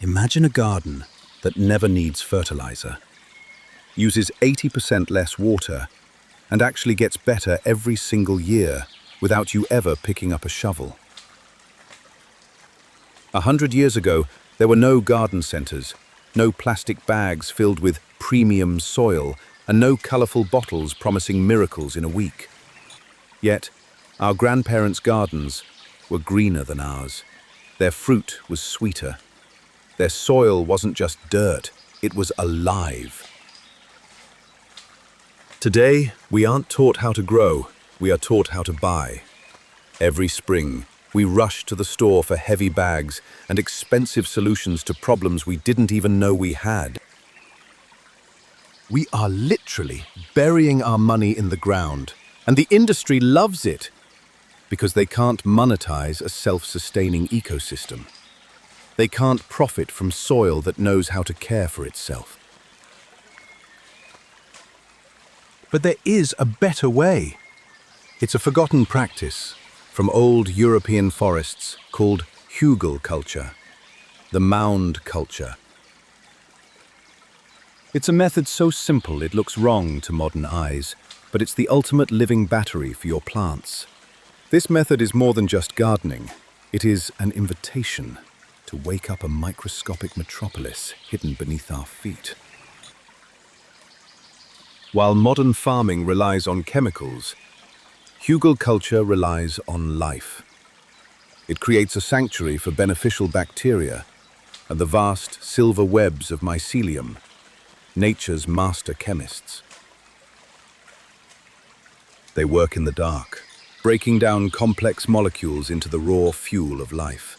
Imagine a garden that never needs fertilizer, uses 80% less water, and actually gets better every single year without you ever picking up a shovel. 100 years ago, there were no garden centers, no plastic bags filled with premium soil, and no colorful bottles promising miracles in a week. Yet, our grandparents' gardens were greener than ours. Their fruit was sweeter. Their soil wasn't just dirt, it was alive. Today, we aren't taught how to grow, we are taught how to buy. Every spring, we rush to the store for heavy bags and expensive solutions to problems we didn't even know we had. We are literally burying our money in the ground, and the industry loves it because they can't monetize a self-sustaining ecosystem. They can't profit from soil that knows how to care for itself. But there is a better way. It's a forgotten practice from old European forests called Hugelkulture, the mound culture. It's a method so simple it looks wrong to modern eyes, but it's the ultimate living battery for your plants. This method is more than just gardening. It is an invitation to wake up a microscopic metropolis hidden beneath our feet. While modern farming relies on chemicals, Hugelkultur relies on life. It creates a sanctuary for beneficial bacteria and the vast silver webs of mycelium, nature's master chemists. They work in the dark, breaking down complex molecules into the raw fuel of life.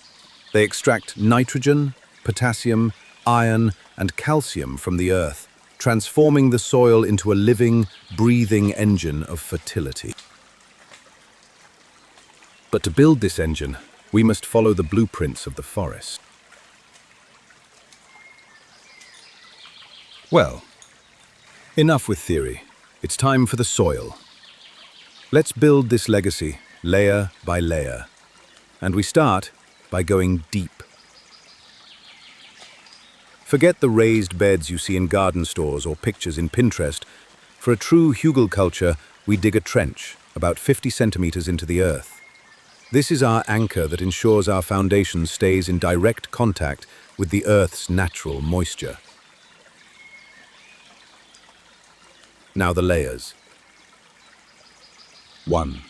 They extract nitrogen, potassium, iron, and calcium from the earth, transforming the soil into a living, breathing engine of fertility. But to build this engine, we must follow the blueprints of the forest. Well, enough with theory. It's time for the soil. Let's build this legacy, layer by layer. And we start by going deep. Forget the raised beds you see in garden stores or pictures in Pinterest. For a true Hugelkultur, we dig a trench, about 50 centimeters into the earth. This is our anchor that ensures our foundation stays in direct contact with the earth's natural moisture. Now the layers. 1.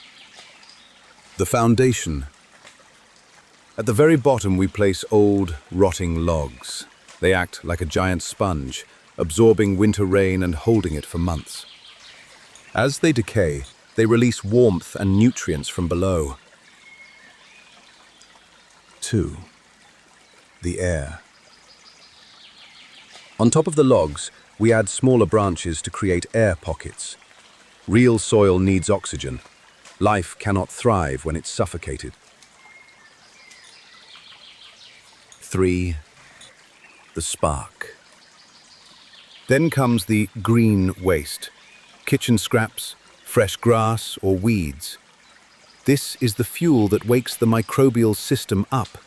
The foundation. At the very bottom we place old, rotting logs. They act like a giant sponge, absorbing winter rain and holding it for months. As they decay, they release warmth and nutrients from below. 2. The air. On top of the logs, we add smaller branches to create air pockets. Real soil needs oxygen. Life cannot thrive when it's suffocated. 3. The spark. Then comes the green waste. Kitchen scraps, fresh grass or weeds. This is the fuel that wakes the microbial system up.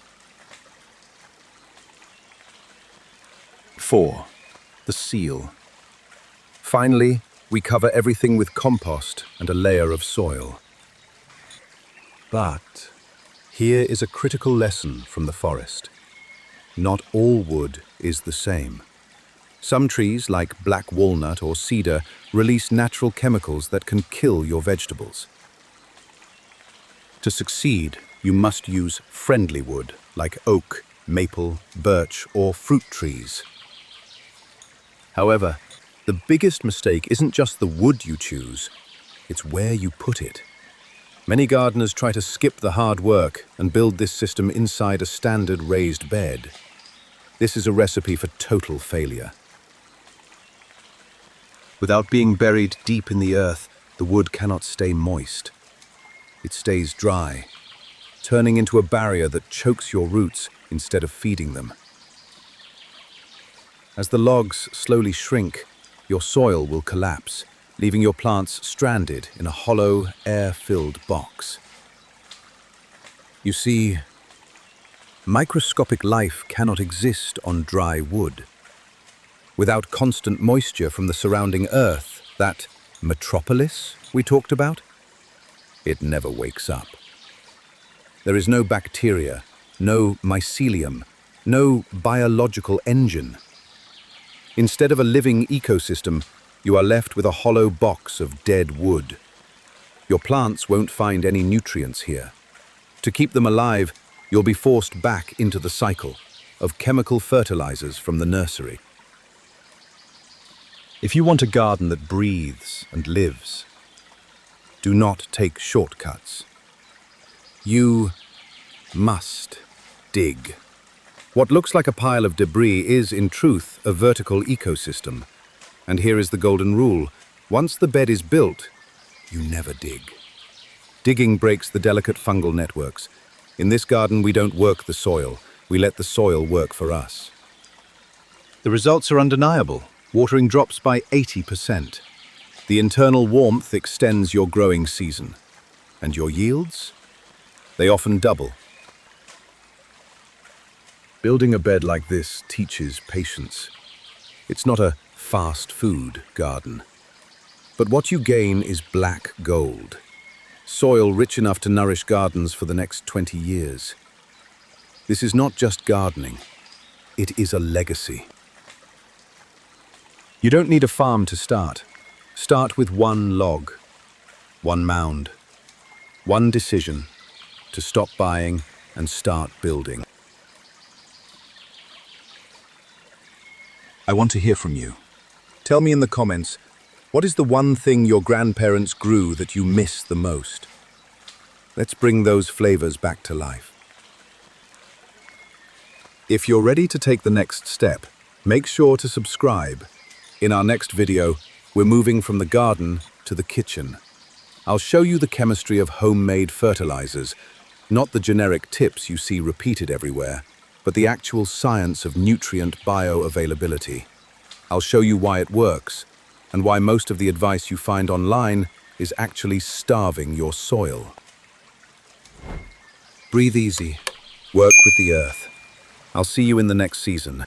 4. The seal. Finally, we cover everything with compost and a layer of soil. But here is a critical lesson from the forest. Not all wood is the same. Some trees, like black walnut or cedar, release natural chemicals that can kill your vegetables. To succeed, you must use friendly wood, like oak, maple, birch, or fruit trees. However, the biggest mistake isn't just the wood you choose, it's where you put it. Many gardeners try to skip the hard work and build this system inside a standard raised bed. This is a recipe for total failure. Without being buried deep in the earth, the wood cannot stay moist. It stays dry, turning into a barrier that chokes your roots instead of feeding them. As the logs slowly shrink, your soil will collapse, leaving your plants stranded in a hollow, air-filled box. You see, Microscopic life cannot exist on dry wood. Without constant moisture from the surrounding earth, that metropolis we talked about, it never wakes up. There is no bacteria, no mycelium, no biological engine. Instead of a living ecosystem, you are left with a hollow box of dead wood. Your plants won't find any nutrients here. To keep them alive, you'll be forced back into the cycle of chemical fertilizers from the nursery. If you want a garden that breathes and lives, do not take shortcuts. You must dig. What looks like a pile of debris is, in truth, a vertical ecosystem. And here is the golden rule. Once the bed is built, you never dig. Digging breaks the delicate fungal networks. In this garden, we don't work the soil. We let the soil work for us. The results are undeniable. Watering drops by 80%. The internal warmth extends your growing season. And your yields? They often double. Building a bed like this teaches patience. It's not a fast food garden. But what you gain is black gold. Soil rich enough to nourish gardens for the next 20 years. This is not just gardening. It is a legacy. You don't need a farm to start. Start with one log, one mound, one decision to stop buying and start building. I want to hear from you. Tell me in the comments, what is the one thing your grandparents grew that you miss the most? Let's bring those flavors back to life. If you're ready to take the next step, make sure to subscribe. In our next video, we're moving from the garden to the kitchen. I'll show you the chemistry of homemade fertilizers, not the generic tips you see repeated everywhere, but the actual science of nutrient bioavailability. I'll show you why it works, and why most of the advice you find online is actually starving your soil. Breathe easy. Work with the earth. I'll see you in the next season.